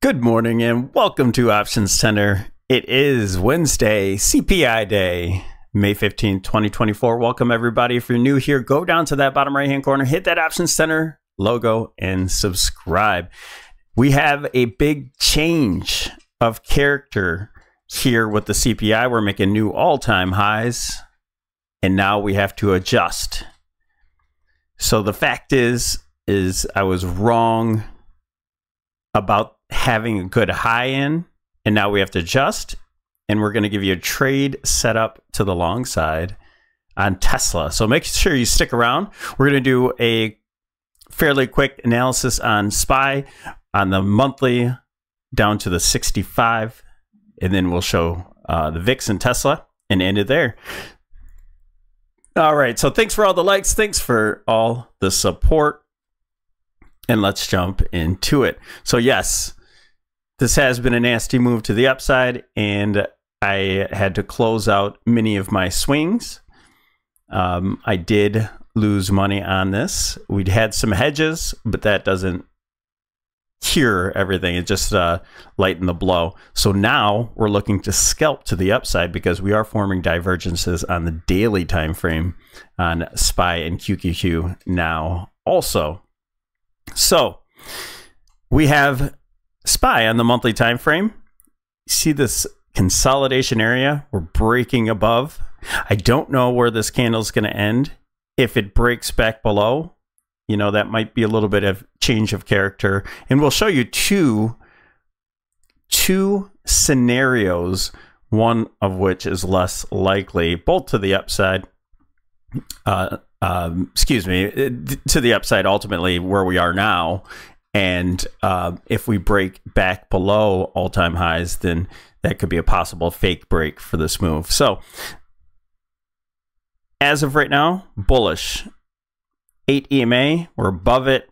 Good morning and welcome to Options Center. It is Wednesday, CPI Day, May 15th, 2024. Welcome everybody. If you're new here, go down to that bottom right-hand corner, hit that Options Center logo and subscribe. We have a big change of character here with the CPI. We're making new all-time highs and now we have to adjust. So the fact is I was wrong about having a good high in, and now we have to adjust, and we're going to give you a trade setup to the long side on Tesla. So make sure you stick around. We're going to do a fairly quick analysis on SPY on the monthly down to the 65, and then we'll show the VIX and Tesla and end it there. All right, so thanks for all the likes. Thanks for all the support. And let's jump into it. So yes, this has been a nasty move to the upside, and I had to close out many of my swings. I did lose money on this. We'd had some hedges, but that doesn't cure everything. It just lightened the blow. So now we're looking to scalp to the upside because we are forming divergences on the daily time frame on SPY and QQQ now also. So we have SPY on the monthly time frame. See this consolidation area? We're breaking above. I don't know where this candle is going to end. If it breaks back below, you know, that might be a little bit of change of character. And we'll show you two scenarios, one of which is less likely, both to the upside. Excuse me, to the upside ultimately where we are now. And if we break back below all-time highs, then that could be a possible fake break for this move. So as of right now, bullish. 8 EMA, we're above it.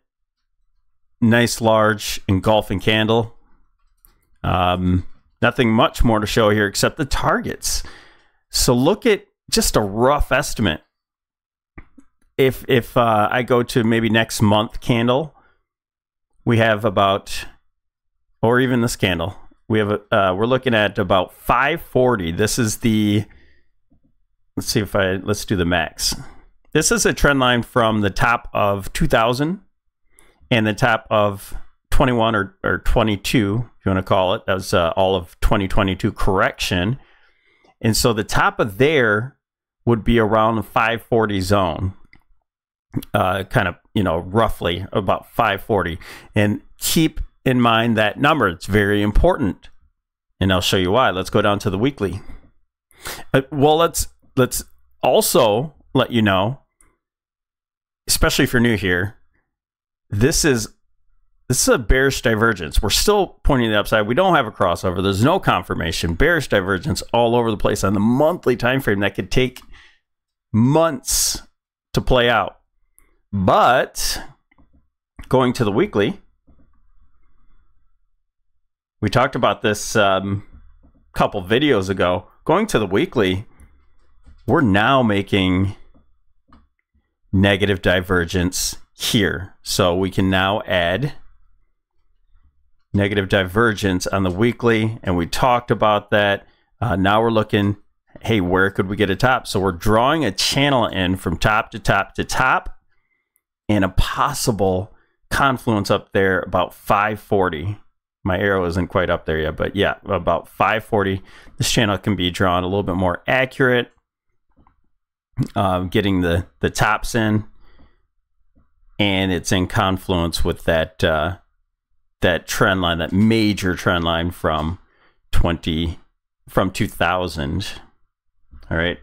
Nice large engulfing candle. Nothing much more to show here except the targets. So look at just a rough estimate. If I go to maybe next month candle, we have about, or even this candle, we have we're looking at about 540. This is the, let's do the max. This is a trend line from the top of 2000 and the top of 21 or 22, if you want to call it. That was all of 2022 correction. And so the top of there would be around the 540 zone. Kind of, you know, roughly about 540, and keep in mind that number. It's very important, and I'll show you why. Let's go down to the weekly. Well, let's also let you know, especially if you're new here, this is a bearish divergence. We're still pointing to the upside. We don't have a crossover. There's no confirmation. Bearish divergence all over the place on the monthly time frame that could take months to play out. But going to the weekly, we talked about this couple videos ago. Going to the weekly, we're now making negative divergence here. So we can now add negative divergence on the weekly, and we talked about that. Now we're looking, hey, where could we get a top? So we're drawing a channel in from top to top to top, and a possible confluence up there about 540. My arrow isn't quite up there yet, but yeah, about 540. This channel can be drawn a little bit more accurate, getting the tops in, and it's in confluence with that that trend line, that major trend line from 2000. All right,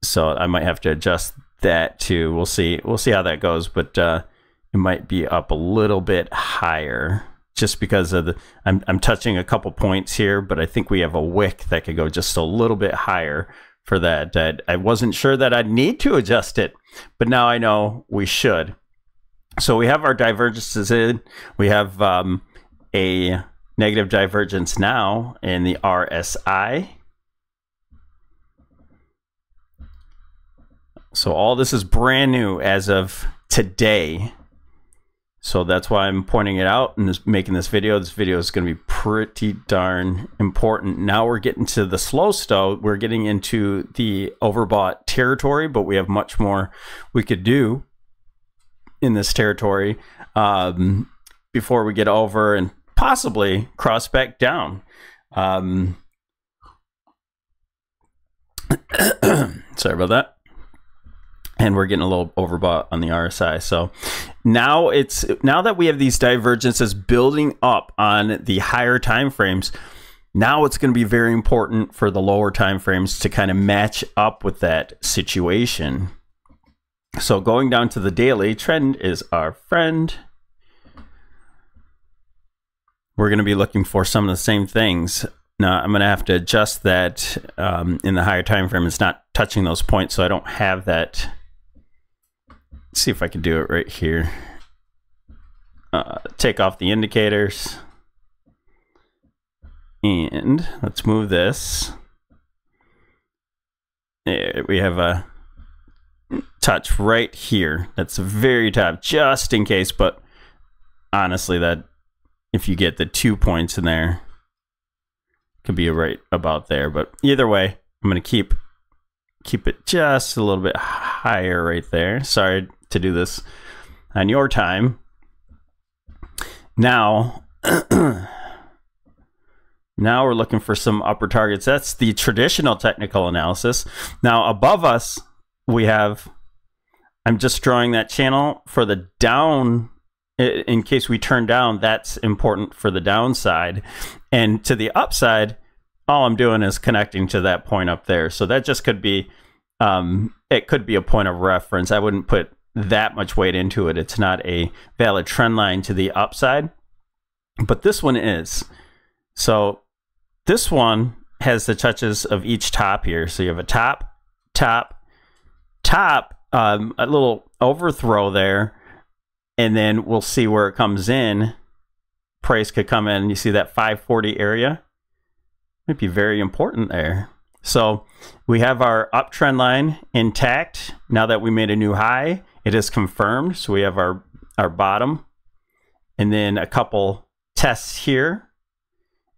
so I might have to adjust that too. We'll see how that goes, but it might be up a little bit higher just because of the I'm touching a couple points here, but I think we have a wick that could go just a little bit higher for that. I wasn't sure that I'd need to adjust it, but now I know we should. So we have our divergences in. We have a negative divergence now in the RSI. So all this is brand new as of today. So that's why I'm pointing it out and making this video. This video is going to be pretty darn important. Now we're getting to the slow stow. We're getting into the overbought territory, but we have much more we could do in this territory before we get over and possibly cross back down. Sorry about that. And we're getting a little overbought on the RSI. So now that we have these divergences building up on the higher time frames, now it's going to be very important for the lower time frames to kind of match up with that situation. So going down to the daily, trend is our friend. We're going to be looking for some of the same things. Now I'm going to have to adjust that in the higher time frame. It's not touching those points, so I don't have that. Let's see if I can do it right here. Take off the indicators. And let's move this. There, we have a touch right here. That's the very top, just in case. But honestly, that if you get the 2 points in there, it could be right about there. But either way, I'm going to keep it just a little bit higher right there. Sorry to do this on your time. Now, now we're looking for some upper targets. That's the traditional technical analysis. Now above us, we have, I'm just drawing that channel for the down. In case we turn down, that's important for the downside. And to the upside, all I'm doing is connecting to that point up there. So that just could be, it could be a point of reference. I wouldn't put that much weight into it. It's not a valid trend line to the upside, but this one is. So this one has the touches of each top here. So you have a top, top, top, a little overthrow there, and then we'll see where it comes in. Price could come in, and you see that 540 area. Might be very important there. So we have our uptrend line intact. Now that we made a new high, it is confirmed. So we have our bottom and then a couple tests here.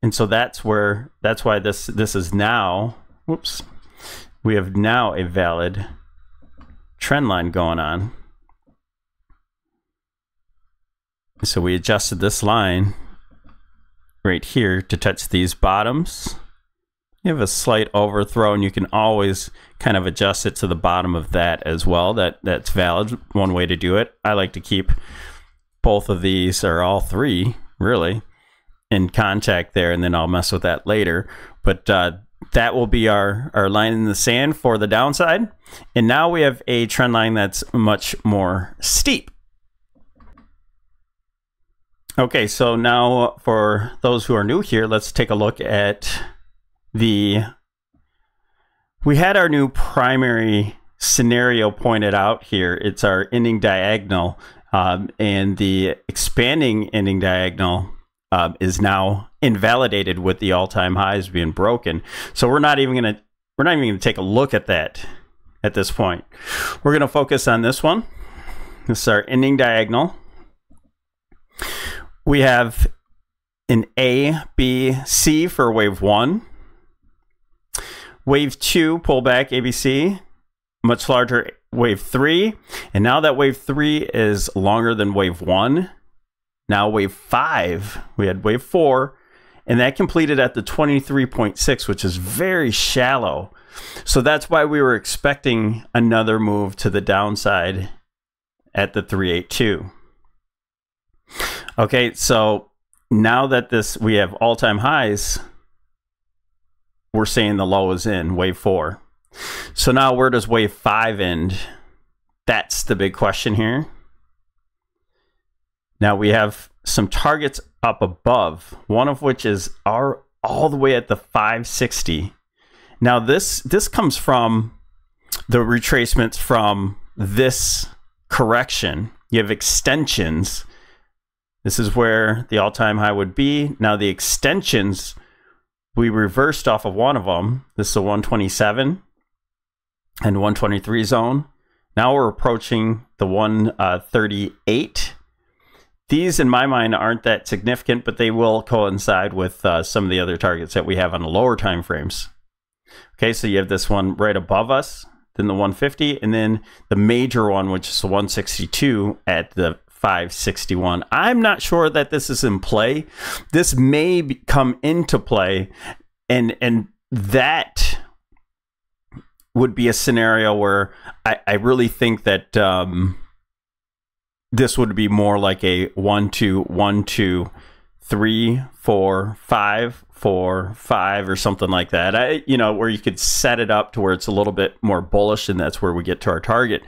And so that's why this is now, whoops, we have now a valid trend line going on. So we adjusted this line right here to touch these bottoms. You have a slight overthrow, and you can always kind of adjust it to the bottom of that as well. That's valid, one way to do it. I like to keep both of these, or all three really, in contact there, and then I'll mess with that later. But that will be our line in the sand for the downside. And now we have a trend line that's much more steep. Okay, so now for those who are new here, let's take a look at we had our new primary scenario pointed out here. It's our ending diagonal, and the expanding ending diagonal is now invalidated with the all-time highs being broken. So we're not even gonna take a look at that at this point. We're gonna focus on this one. This is our ending diagonal. We have an A, B, C for wave 1. Wave 2, pullback, ABC, much larger wave 3. And now that wave 3 is longer than wave 1. Now wave 5, we had wave 4, and that completed at the 23.6, which is very shallow. So that's why we were expecting another move to the downside at the 382. Okay, so now that we have all-time highs, we're saying the low is in wave 4. So now where does wave 5 end? That's the big question here. Now we have some targets up above, one of which is all the way at the 560. Now this comes from the retracements from this correction. You have extensions. This is where the all-time high would be. Now the extensions, we reversed off of one of them. This is a 127 and 123 zone. Now we're approaching the 138. These, in my mind, aren't that significant, but they will coincide with some of the other targets that we have on the lower time frames. Okay, so you have this one right above us, then the 150, and then the major one, which is the 162 at the 561. I'm not sure that this is in play. This may come into play, and that would be a scenario where I really think that this would be more like a 1 2 1 2 3 4 5 4 5 or something like that. Where you could set it up to where it's a little bit more bullish, and that's where we get to our target.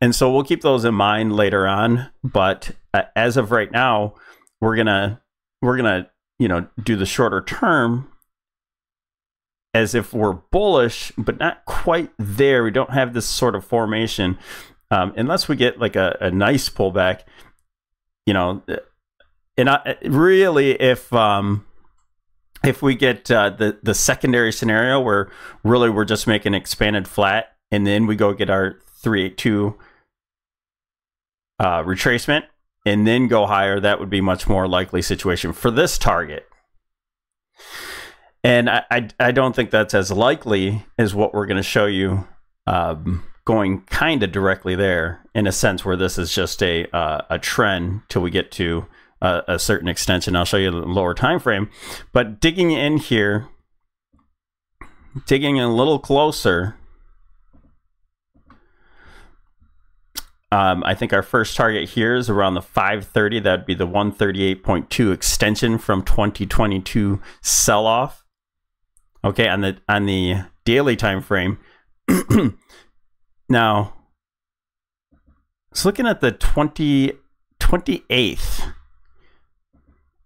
And so we'll keep those in mind later on. But as of right now, we're gonna do the shorter term as if we're bullish, but not quite there. We don't have this sort of formation unless we get like a nice pullback. And really, if we get the secondary scenario where really we're just making expanded flat, and then we go get our 382 retracement and then go higher, that would be much more likely situation for this target. And I don't think that's as likely as what we're going to show you going kind of directly there, in a sense where this is just a trend till we get to a certain extension. I'll show you the lower time frame. But digging in here, digging in a little closer, I think our first target here is around the 530. That would be the 138.2 extension from 2022 sell-off. Okay, on the daily time frame. Now, it's looking at the 28th.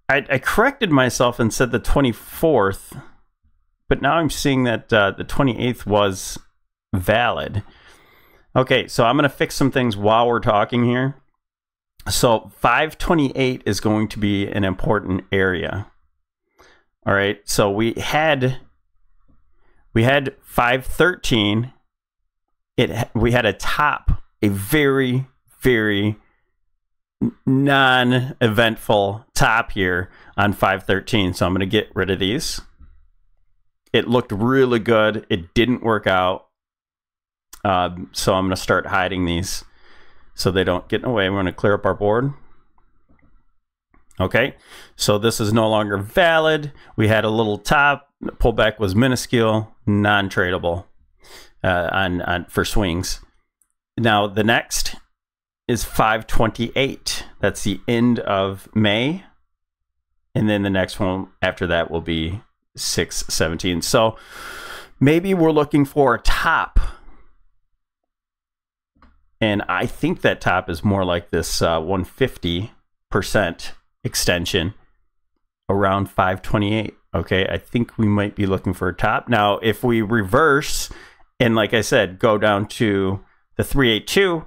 I corrected myself and said the 24th, but now I'm seeing that the 28th was valid. Okay, so I'm going to fix some things while we're talking here. So 528 is going to be an important area. All right, so we had 513. We had a top, a very, very non-eventful top here on 513. So I'm going to get rid of these. It looked really good. It didn't work out. So I'm going to start hiding these so they don't get in the way. We're going to clear up our board. Okay, so this is no longer valid. We had a little top. The pullback was minuscule, non-tradable for swings. Now the next is 528. That's the end of May. And then the next one after that will be 617. So maybe we're looking for a top. And I think that top is more like this 150% extension around 528. Okay, I think we might be looking for a top. Now, if we reverse and, like I said, go down to the 382,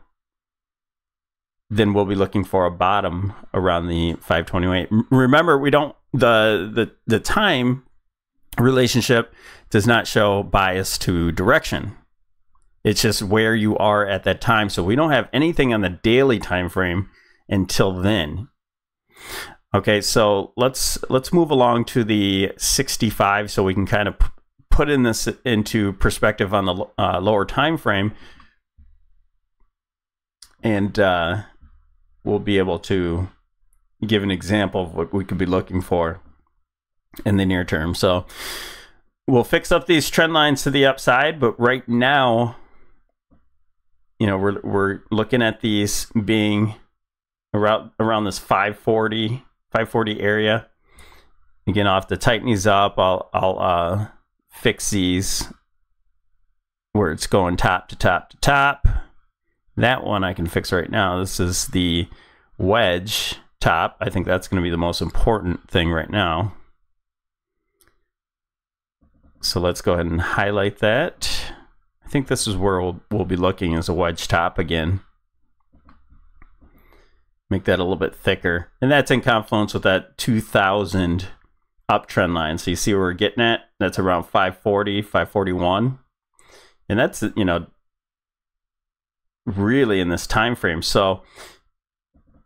then we'll be looking for a bottom around the 528. Remember, we don't the time relationship does not show bias to direction. It's just where you are at that time. So we don't have anything on the daily time frame until then. Okay, so let's move along to the 65 so we can kind of put in this into perspective on the lower time frame, and we'll be able to give an example of what we could be looking for in the near term. So we'll fix up these trend lines to the upside, but right now, you know, we're looking at these being around this 540 area. Again, I'll have to tighten these up. I'll fix these where it's going top to top to top. That one I can fix right now. This is the wedge top. I think that's going to be the most important thing right now. So let's go ahead and highlight that. I think this is where we'll be looking, as a wedge top again. Make that a little bit thicker. And that's in confluence with that 2000 uptrend line. So you see where we're getting at? That's around 540, 541. And that's, you know, really in this time frame. So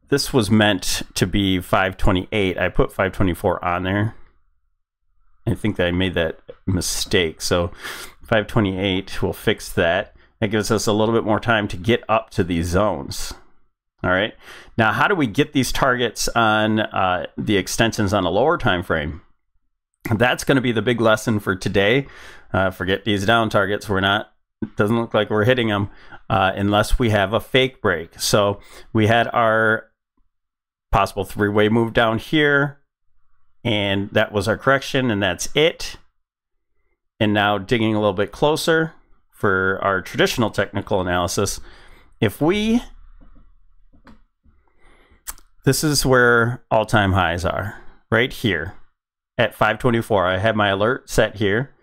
this was meant to be 528. I put 524 on there. I think that I made that mistake. So 528, we'll fix that. That gives us a little bit more time to get up to these zones. All right. Now, how do we get these targets on the extensions on a lower time frame? That's going to be the big lesson for today. Forget these down targets. We're not, it doesn't look like we're hitting them unless we have a fake break. So we had our possible three-way move down here, and that was our correction, and that's it. And now digging a little bit closer for our traditional technical analysis, if we, this is where all-time highs are, right here at 524. I have my alert set here.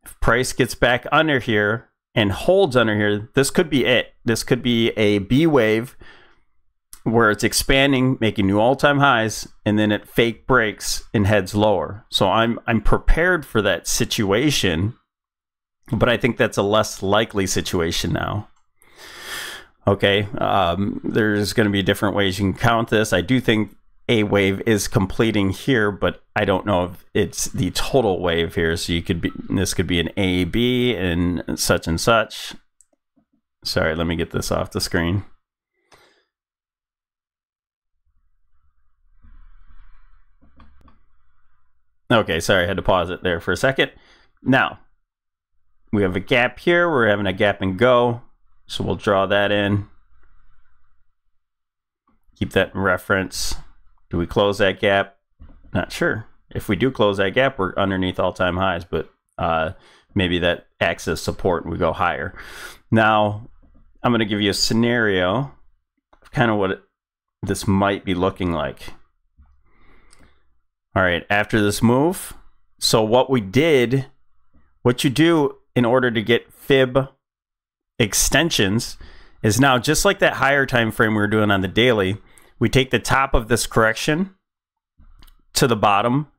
If price gets back under here and holds under here, this could be it. This could be a B wave where it's expanding, making new all-time highs, and then it fake breaks and heads lower. So I'm prepared for that situation, but I think that's a less likely situation now. Okay, there's going to be different ways you can count this. I do think a wave is completing here, but I don't know if it's the total wave here. So you could be, this could be an A, B, and such and such. Sorry, let me get this off the screen. Okay, sorry, I had to pause it there for a second. Now, we have a gap here. We're having a gap and go. So we'll draw that in. Keep that in reference. Do we close that gap? Not sure. If we do close that gap, we're underneath all-time highs, but maybe that acts as support and we go higher. Now, I'm going to give you a scenario of kind of what this might be looking like. All right, after this move, so what we did, what you do in order to get fib extensions is now, just like that higher time frame we were doing on the daily, we take the top of this correction to the bottom,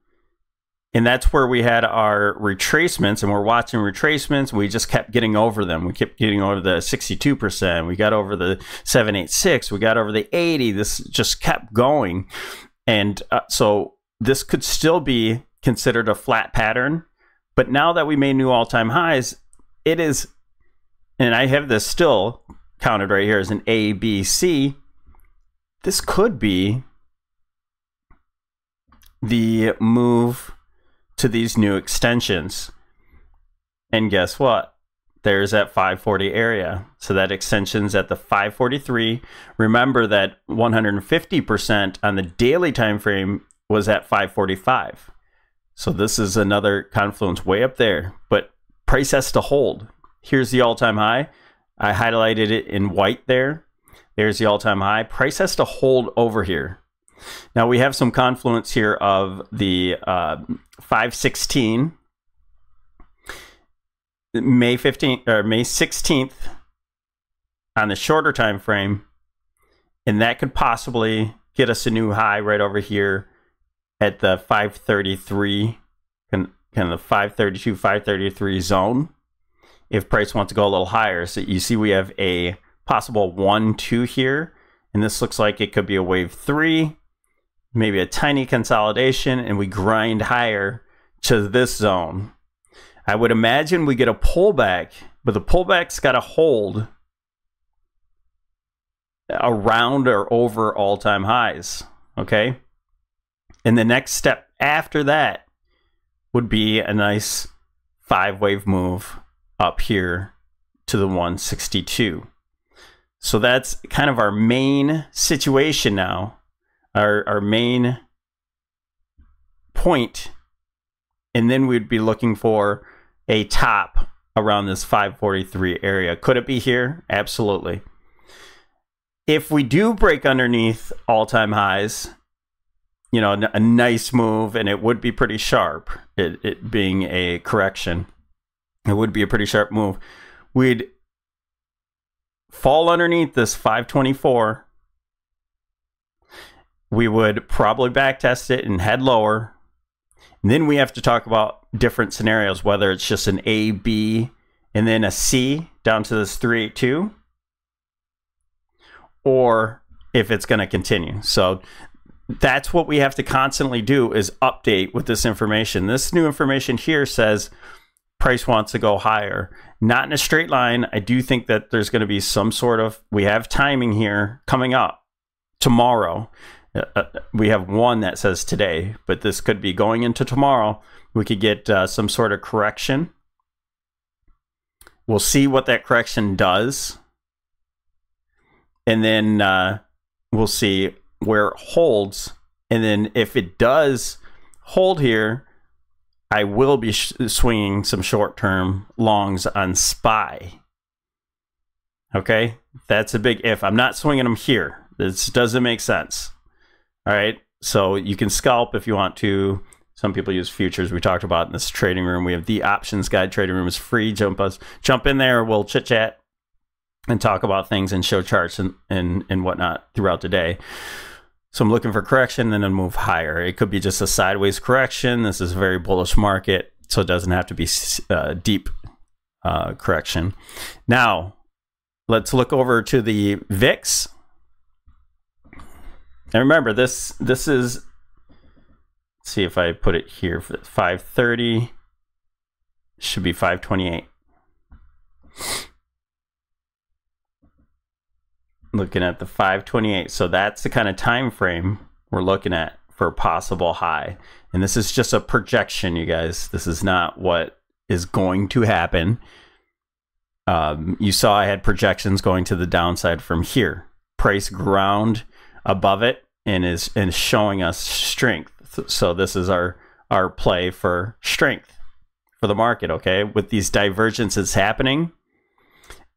and that's where we had our retracements, and we're watching retracements. We just kept getting over them. We kept getting over the 62%. We got over the 786. We got over the 80. This just kept going. And so this could still be considered a flat pattern. But now that we made new all-time highs, it is, and I have this still counted right here as an A, B, C. This could be the move to these new extensions. And guess what? There's that 540 area. So that extension's at the 543. Remember that 150% on the daily time frame was at 545. So this is another confluence way up there, but price has to hold. Here's the all-time high. I highlighted it in white there. There's the all-time high. Price has to hold over here. Now we have some confluence here of the 516, May 15th or May 16th on the shorter time frame, and that could possibly get us a new high right over here at the 533, kind of the 532, 533 zone, if price wants to go a little higher. So you see we have a possible 1-2 here, and this looks like it could be a wave 3, maybe a tiny consolidation, and we grind higher to this zone. I would imagine we get a pullback, but the pullback's got to hold around or over all-time highs, okay? And the next step after that would be a nice 5-wave move up here to the 162. So that's kind of our main situation now, our main point. And then we'd be looking for a top around this 543 area. Could it be here? Absolutely. If we do break underneath all-time highs, you know, a nice move, and it would be pretty sharp, it being a correction, it would be a pretty sharp move. We'd fall underneath this 524. We would probably backtest it and head lower. And then we have to talk about different scenarios, whether it's just an A, B, and then a C down to this 382, or if it's going to continue. So that's what we have to constantly do, is update with this information. This new information here says price wants to go higher, not in a straight line. I do think that there's going to be some sort of, we have timing here coming up tomorrow. We have one that says today, but this could be going into tomorrow. We could get some sort of correction. We'll see what that correction does. And then we'll see where it holds. And then if it does hold here, I will be swinging some short-term longs on SPY. Okay, that's a big if. I'm not swinging them here. This doesn't make sense. All right, so you can scalp if you want to. Some people use futures. We talked about in this trading room. We have the options guide. Trading room is free. Jump in there. We'll chit chat and talk about things and show charts and whatnot throughout the day. So I'm looking for correction and then move higher. It could be just a sideways correction. This is a very bullish market, so it doesn't have to be deep correction. Now, let's look over to the VIX. And remember, this is, let's see if I put it here, for 530, should be 528. Looking at the 528, so that's the kind of time frame we're looking at for a possible high. And this is just a projection, you guys. This is not what is going to happen. You saw I had projections going to the downside from here. Price ground above it and is showing us strength. So this is our play for strength for the market. Okay, with these divergences happening,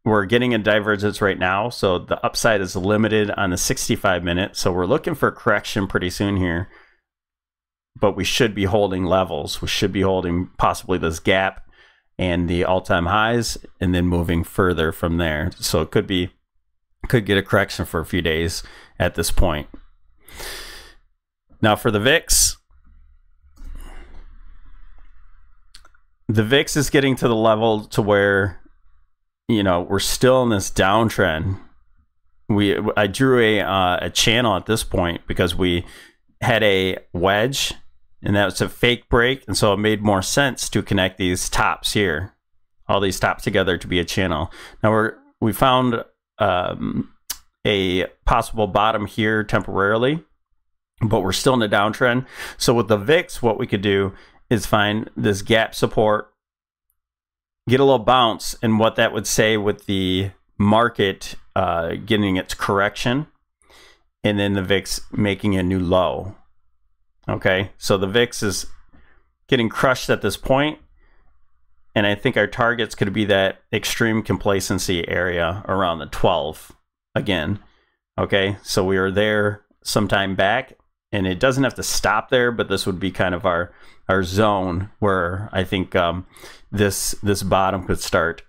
we're getting a divergence right now, so the upside is limited on the 65-minute. So we're looking for a correction pretty soon here, but we should be holding levels. We should be holding possibly this gap and the all-time highs, and then moving further from there. So it could get a correction for a few days at this point. Now for the VIX, is getting to the level to where, you know, we're still in this downtrend. I drew a channel at this point because we had a wedge, and that was a fake break, and so it made more sense to connect these tops here, all these tops together, to be a channel. Now we found a possible bottom here temporarily, but we're still in a downtrend. So with the VIX, what we could do is find this gap support, get a little bounce, and what that would say with the market getting its correction, and then the VIX making a new low. Okay, so the VIX is getting crushed at this point, and I think our targets could be that extreme complacency area around the 12 again. Okay, so we were there some time back, and it doesn't have to stop there, but this would be kind of our zone where I think this bottom could start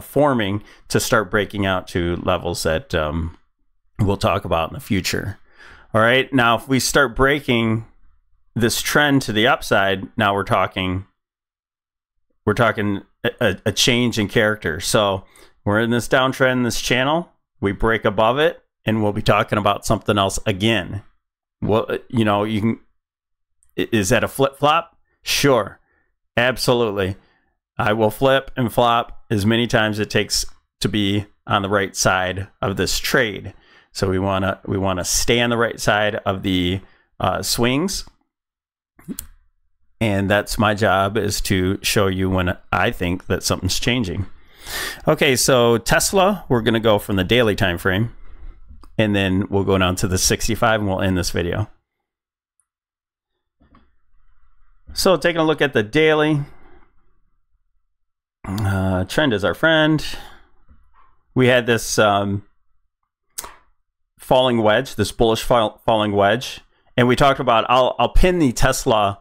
forming to start breaking out to levels that we'll talk about in the future. All right, now if we start breaking this trend to the upside, now we're talking a change in character. So we're in this downtrend, this channel, we break above it, and we'll be talking about something else again. Well, you know, is that a flip-flop? Sure, absolutely. I will flip and flop as many times it takes to be on the right side of this trade. So we wanna stay on the right side of the swings, and that's my job, is to show you when I think that something's changing. Okay, so Tesla, we're gonna go from the daily time frame, and then we'll go down to the 65, and we'll end this video. So taking a look at the daily, trend is our friend. We had this falling wedge, this bullish falling wedge, and we talked about, I'll pin the Tesla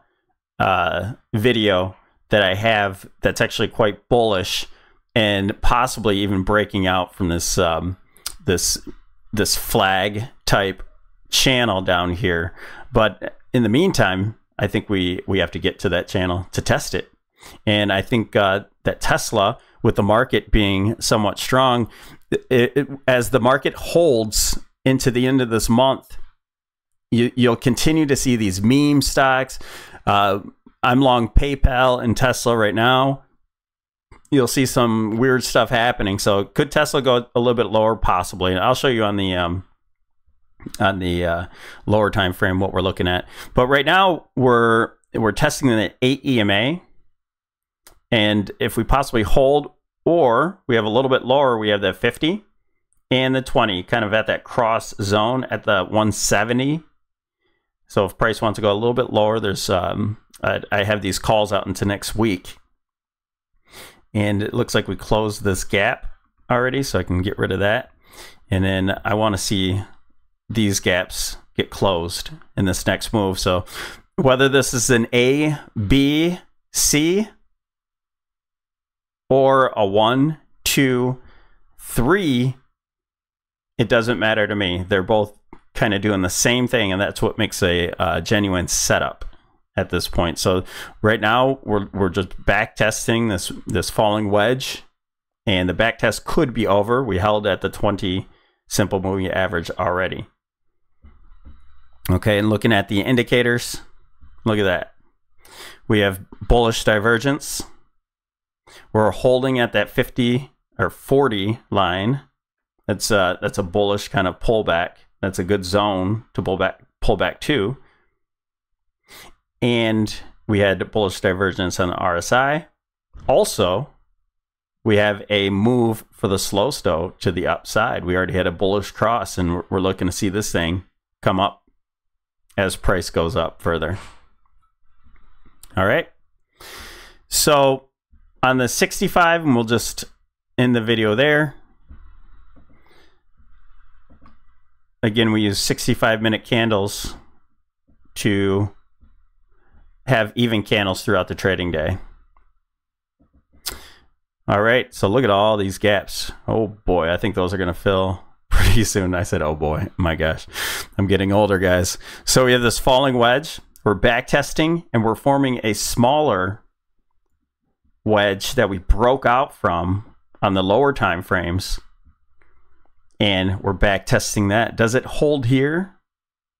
video that I have that's actually quite bullish, and possibly even breaking out from this this flag type channel down here. But in the meantime, I think we have to get to that channel to test it. And I think that Tesla, with the market being somewhat strong, as the market holds into the end of this month, you'll continue to see these meme stocks. I'm long PayPal and Tesla right now. You'll see some weird stuff happening. So could Tesla go a little bit lower? Possibly. I'll show you on the lower time frame what we're looking at. But right now we're testing the 8 EMA, and if we possibly hold, or we have a little bit lower, we have the 50 and the 20 kind of at that cross zone at the 170. So if price wants to go a little bit lower, there's I have these calls out into next week, and it looks like we closed this gap already, so I can get rid of that. And then I want to see these gaps get closed in this next move. So whether this is an A, B, C, or a 1, 2, 3, it doesn't matter to me. They're both kind of doing the same thing, and that's what makes a genuine setup at this point. So right now we're just back testing this falling wedge, and the back test could be over. We held at the 20 simple moving average already. Okay, and looking at the indicators, look at that. We have bullish divergence. We're holding at that 50 or 40 line. That's a bullish kind of pullback. That's a good zone to pull back to. And we had bullish divergence on the RSI. Also, we have a move for the slow stow to the upside. We already had a bullish cross, and we're looking to see this thing come up as price goes up further. All right. So on the 65, and we'll just end the video there. Again, we use 65-minute candles to have even candles throughout the trading day. All right, so look at all these gaps. Oh boy, I think those are gonna fill pretty soon. I said, oh boy, my gosh. I'm getting older, guys. So we have this falling wedge. We're back testing, and we're forming a smaller wedge that we broke out from on the lower time frames. And we're back testing that. Does it hold here?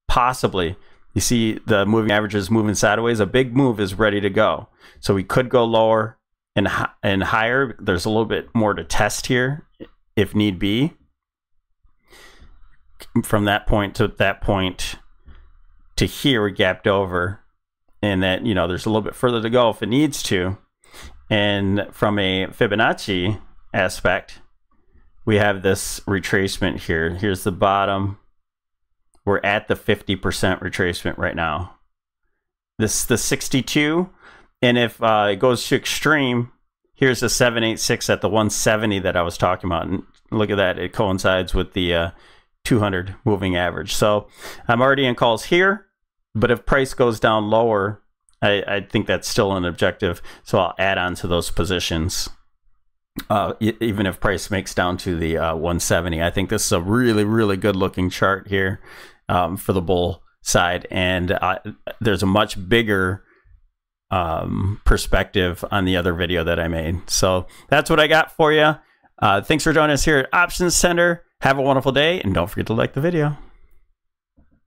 Possibly. You see the moving averages moving sideways. A big move is ready to go. So we could go lower and higher. There's a little bit more to test here if need be. From that point to here, we gapped over. And that, you know, there's a little bit further to go if it needs to. And from a Fibonacci aspect, we have this retracement here. Here's the bottom. We're at the 50% retracement right now. This is the 62. And if it goes to extreme, here's the 786 at the 170 that I was talking about. And look at that. It coincides with the 200 moving average. So I'm already in calls here. But if price goes down lower, I think that's still an objective. So I'll add on to those positions. Even if price makes down to the 170, I think this is a really, really good looking chart here for the bull side. And there's a much bigger perspective on the other video that I made. So that's what I got for you. Thanks for joining us here at Options Center. Have a wonderful day, and don't forget to like the video.